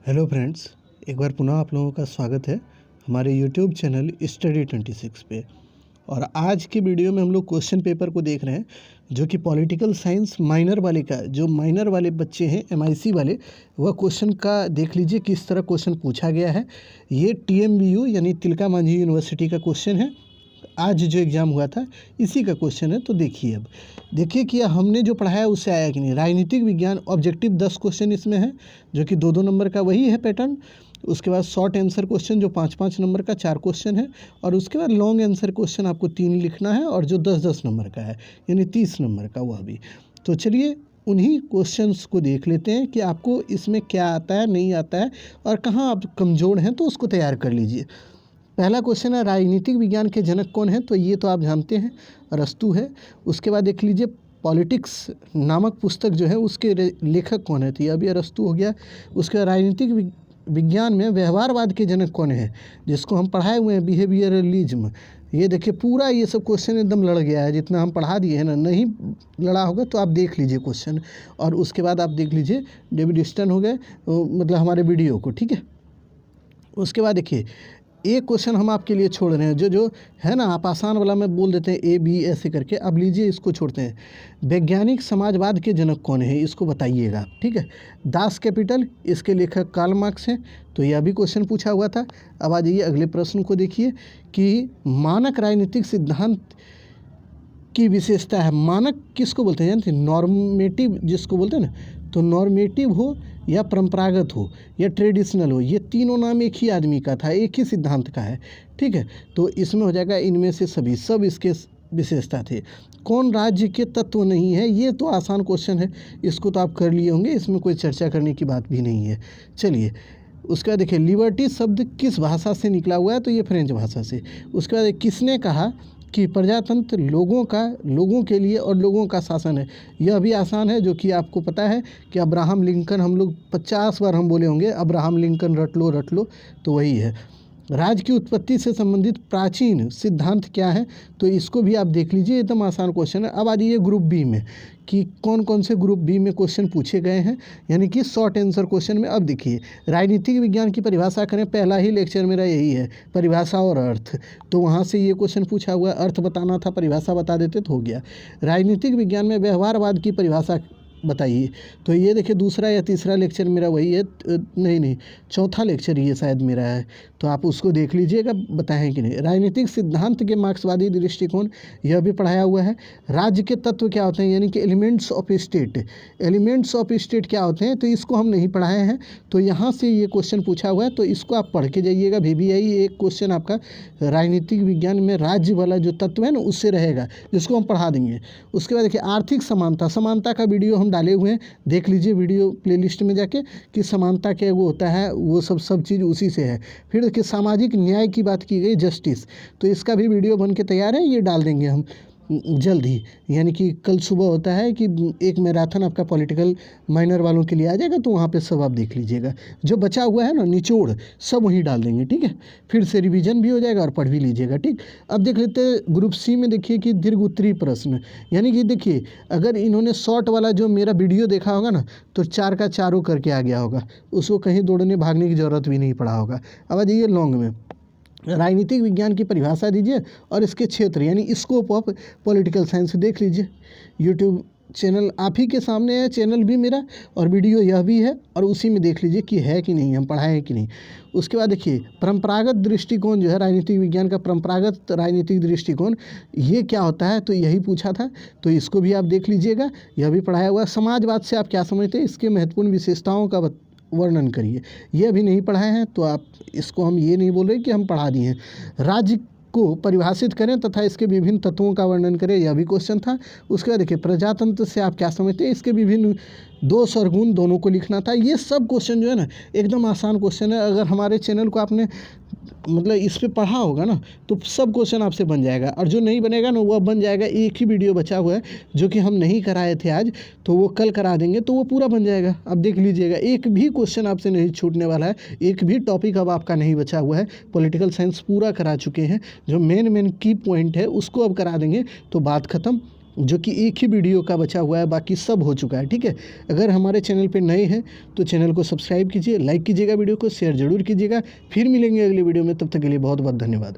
Hello friends, एक बार पुनः आप लोगों का स्वागत है हमारे यूट्यूब चैनल स्टडी 26 पे। और आज की वीडियो में हम लोग क्वेश्चन पेपर को देख रहे हैं जो कि पॉलिटिकल साइंस माइनर वाले का, जो माइनर वाले बच्चे हैं MIC वाले, वह क्वेश्चन का देख लीजिए किस तरह क्वेश्चन पूछा गया है। ये TMBU यानी तिलका मांझी यूनिवर्सिटी का क्वेश्चन है। आज जो एग्ज़ाम हुआ था इसी का क्वेश्चन है। तो देखिए, अब देखिए कि हमने जो पढ़ाया उससे आया कि नहीं। राजनीतिक विज्ञान ऑब्जेक्टिव 10 क्वेश्चन इसमें है जो कि 2-2 नंबर का वही है पैटर्न। उसके बाद शॉर्ट आंसर क्वेश्चन जो 5-5 नंबर का 4 क्वेश्चन है। और उसके बाद लॉन्ग आंसर क्वेश्चन आपको 3 लिखना है और जो 10-10 नंबर का है यानी 30 नंबर का वह भी। तो चलिए उन्हीं क्वेश्चंस को देख लेते हैं कि आपको इसमें क्या आता है, नहीं आता है और कहाँ आप कमज़ोर हैं, तो उसको तैयार कर लीजिए। पहला क्वेश्चन है, राजनीतिक विज्ञान के जनक कौन है? तो ये तो आप जानते हैं, अरस्तू है। उसके बाद देख लीजिए पॉलिटिक्स नामक पुस्तक जो है उसके लेखक कौन है? तो ये अभी अरस्तू हो गया। उसके बाद राजनीतिक विज्ञान में व्यवहारवाद के जनक कौन है, जिसको हम पढ़ाए हुए हैं बिहेवियरलिज्म। ये देखिए पूरा ये सब क्वेश्चन एकदम लड़ गया है, जितना हम पढ़ा दिए हैं ना। नहीं लड़ा होगा तो आप देख लीजिए क्वेश्चन। और उसके बाद आप देख लीजिए डेविड स्टन हो गए, मतलब हमारे वीडियो को, ठीक है। उसके बाद देखिए एक क्वेश्चन हम आपके लिए छोड़ रहे हैं, जो है ना, आप आसान वाला में बोल देते हैं A B ऐसे करके। अब लीजिए इसको छोड़ते हैं। वैज्ञानिक समाजवाद के जनक कौन है, इसको बताइएगा, ठीक है। दास कैपिटल, इसके लेखक कार्ल मार्क्स हैं। तो यह भी क्वेश्चन पूछा हुआ था। अब आ जाइए अगले प्रश्न को देखिए कि मानक राजनीतिक सिद्धांत की विशेषता है। मानक किसको बोलते हैं जानते हैं? नॉर्मेटिव जिसको बोलते हैं ना। तो नॉर्मेटिव हो या परंपरागत हो या ट्रेडिशनल हो, ये तीनों नाम एक ही आदमी का था, एक ही सिद्धांत का है, ठीक है। तो इसमें हो जाएगा इनमें से सभी, सब इसके विशेषता थे। कौन राज्य के तत्व नहीं है? ये तो आसान क्वेश्चन है, इसको तो आप कर लिए होंगे, इसमें कोई चर्चा करने की बात भी नहीं है। चलिए उसका देखिए, लिबर्टी शब्द किस भाषा से निकला हुआ है? तो ये फ्रेंच भाषा से। उसके बाद किसने कहा कि प्रजातंत्र लोगों के लिए और लोगों का शासन है? यह भी आसान है, जो कि आपको पता है कि अब्राहम लिंकन, हम लोग 50 बार हम बोले होंगे अब्राहम लिंकन, रट लो, तो वही है। राज्य की उत्पत्ति से संबंधित प्राचीन सिद्धांत क्या है? तो इसको भी आप देख लीजिए, एकदम आसान क्वेश्चन है। अब आ जाइए ग्रुप बी में कि कौन कौन से ग्रुप बी में क्वेश्चन पूछे गए हैं, यानी कि शॉर्ट आंसर क्वेश्चन में। अब देखिए राजनीतिक विज्ञान की परिभाषा करें, पहला ही लेक्चर मेरा यही है, परिभाषा और अर्थ। तो वहाँ से ये क्वेश्चन पूछा हुआ, अर्थ बताना था, परिभाषा बता देते तो हो गया। राजनीतिक विज्ञान में व्यवहारवाद की परिभाषा बताइए। तो ये देखिए दूसरा या तीसरा लेक्चर मेरा वही है, नहीं चौथा लेक्चर ये शायद मेरा है। तो आप उसको देख लीजिएगा, बताएं कि नहीं। राजनीतिक सिद्धांत के मार्क्सवादी दृष्टिकोण, यह भी पढ़ाया हुआ है। राज्य के तत्व क्या होते हैं, यानी कि elements of state. Elements of state क्या होते हैं, तो इसको हम नहीं पढ़ाए हैं, तो यहाँ से ये क्वेश्चन पूछा हुआ है, तो इसको आप पढ़ के जाइएगा। VBI एक क्वेश्चन आपका राजनीतिक विज्ञान में राज्य वाला जो तत्व है ना उससे रहेगा, जिसको हम पढ़ा देंगे। उसके बाद देखिए आर्थिक समानता का वीडियो हम डाले हुए हैं, देख लीजिए वीडियो प्लेलिस्ट में जाके कि समानता क्या वो होता है, वो सब चीज़ उसी से है। फिर देखिए सामाजिक न्याय की बात की गई, जस्टिस, तो इसका भी वीडियो बन के तैयार है, ये डाल देंगे हम जल्द ही, यानी कि कल सुबह होता है कि एक मैराथन आपका पॉलिटिकल माइनर वालों के लिए आ जाएगा, तो वहाँ पे सब आप देख लीजिएगा। जो बचा हुआ है ना निचोड़, सब वहीं डाल देंगे, ठीक है। फिर से रिवीजन भी हो जाएगा और पढ़ भी लीजिएगा, ठीक। अब देख लेते हैं ग्रुप सी में, देखिए कि दीर्घ उत्तरीय प्रश्न, यानी कि देखिए अगर इन्होंने शॉर्ट वाला जो मेरा वीडियो देखा होगा ना, तो 4 का 4 करके आ गया होगा, उसको कहीं दौड़ने भागने की ज़रूरत भी नहीं पड़ा होगा। अब आ जाइए लॉन्ग में, राजनीतिक विज्ञान की परिभाषा दीजिए और इसके क्षेत्र यानी स्कोप ऑफ पॉलिटिकल साइंस देख लीजिए। यूट्यूब चैनल आप ही के सामने है, चैनल भी मेरा और वीडियो यह भी है, और उसी में देख लीजिए कि है कि नहीं, हम पढ़ाए हैं कि नहीं। उसके बाद देखिए परंपरागत दृष्टिकोण जो है राजनीतिक विज्ञान का, परंपरागत राजनीतिक दृष्टिकोण ये क्या होता है, तो यही पूछा था, तो इसको भी आप देख लीजिएगा, यह भी पढ़ाया हुआ है। समाजवाद से आप क्या समझते हैं, इसके महत्वपूर्ण विशेषताओं का वर्णन करिए, ये अभी नहीं पढ़ाए हैं, तो आप इसको हम ये नहीं बोल रहे कि हम पढ़ा दिए हैं। राज्य को परिभाषित करें तथा इसके विभिन्न तत्वों का वर्णन करें, यह भी क्वेश्चन था। उसके बाद देखिए प्रजातंत्र से आप क्या समझते हैं, इसके विभिन्न दोष और गुण दोनों को लिखना था। ये सब क्वेश्चन जो है ना एकदम आसान क्वेश्चन है। अगर हमारे चैनल को आपने मतलब इस पे पढ़ा होगा ना, तो सब क्वेश्चन आपसे बन जाएगा, और जो नहीं बनेगा ना वो बन जाएगा। एक ही वीडियो बचा हुआ है जो कि हम नहीं कराए थे आज, तो वो कल करा देंगे, तो वो पूरा बन जाएगा। अब देख लीजिएगा, एक भी क्वेश्चन आपसे नहीं छूटने वाला है, एक भी टॉपिक अब आपका नहीं बचा हुआ है। पॉलिटिकल साइंस पूरा करा चुके हैं, जो मेन की पॉइंट है उसको अब करा देंगे, तो बात खत्म। जो कि एक ही वीडियो का बचा हुआ है, बाकी सब हो चुका है। ठीक है, अगर हमारे चैनल पे नए हैं तो चैनल को सब्सक्राइब कीजिए, लाइक कीजिएगा, वीडियो को शेयर जरूर कीजिएगा। फिर मिलेंगे अगली वीडियो में, तब तक के लिए बहुत बहुत धन्यवाद।